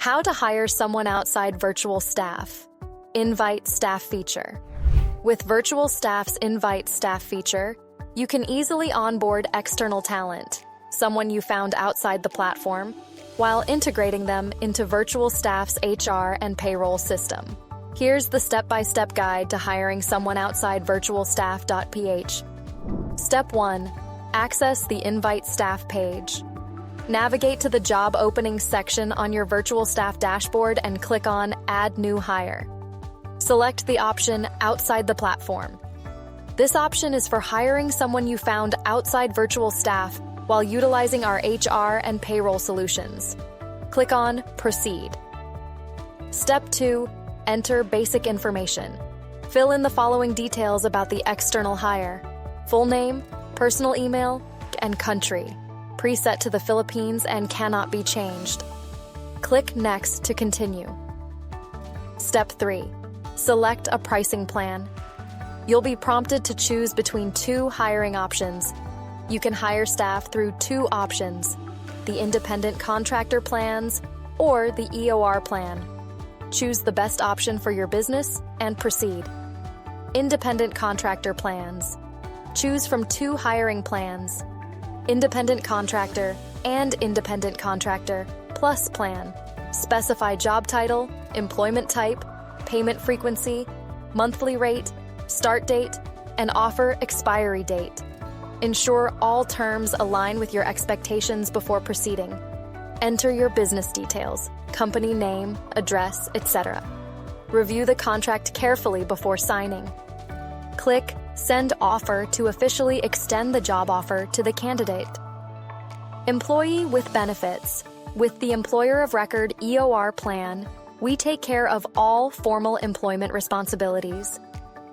How to hire someone outside Virtual Staff. Invite Staff feature. With Virtual Staff's Invite Staff feature, you can easily onboard external talent, someone you found outside the platform, while integrating them into Virtual Staff's HR and payroll system. Here's the step-by-step guide to hiring someone outside VirtualStaff.ph. Step 1. Access the Invite Staff page. Navigate to the Job Openings section on your Virtual Staff dashboard and click on Add New Hire. Select the option Outside the Platform. This option is for hiring someone you found outside Virtual Staff while utilizing our HR and payroll solutions. Click on Proceed. Step 2. Enter basic information. Fill in the following details about the external hire: full name, personal email, and country, preset to the Philippines and cannot be changed. Click Next to continue. Step 3. Select a pricing plan. You'll be prompted to choose between two hiring options. You can hire staff through two options: the Independent Contractor plans or the EOR plan. Choose the best option for your business and proceed. Independent Contractor plans. Choose from two hiring plans: Independent Contractor and Independent Contractor Plus plan. Specify job title, employment type, payment frequency, monthly rate, start date, and offer expiry date. Ensure all terms align with your expectations before proceeding. Enter your business details, company name, address, etc. Review the contract carefully before signing. Click Send Offer to officially extend the job offer to the candidate. Employee with benefits. With the Employer of Record EOR plan, we take care of all formal employment responsibilities.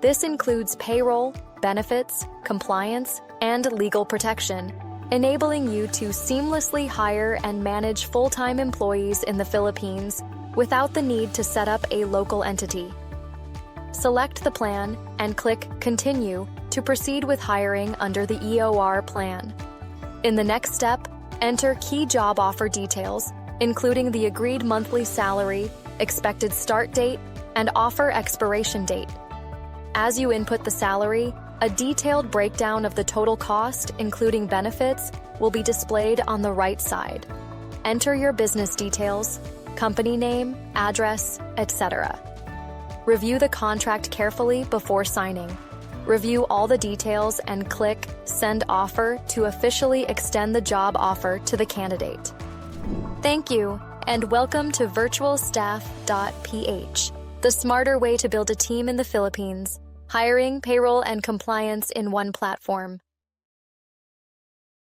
This includes payroll, benefits, compliance, and legal protection, enabling you to seamlessly hire and manage full-time employees in the Philippines without the need to set up a local entity. Select the plan and click Continue to proceed with hiring under the EOR plan. In the next step, enter key job offer details, including the agreed monthly salary, expected start date, and offer expiration date. As you input the salary, a detailed breakdown of the total cost, including benefits, will be displayed on the right side. Enter your business details, company name, address, etc. Review the contract carefully before signing. Review all the details and click Send Offer to officially extend the job offer to the candidate. Thank you, and welcome to VirtualStaff.ph, the smarter way to build a team in the Philippines. Hiring, payroll, and compliance in one platform.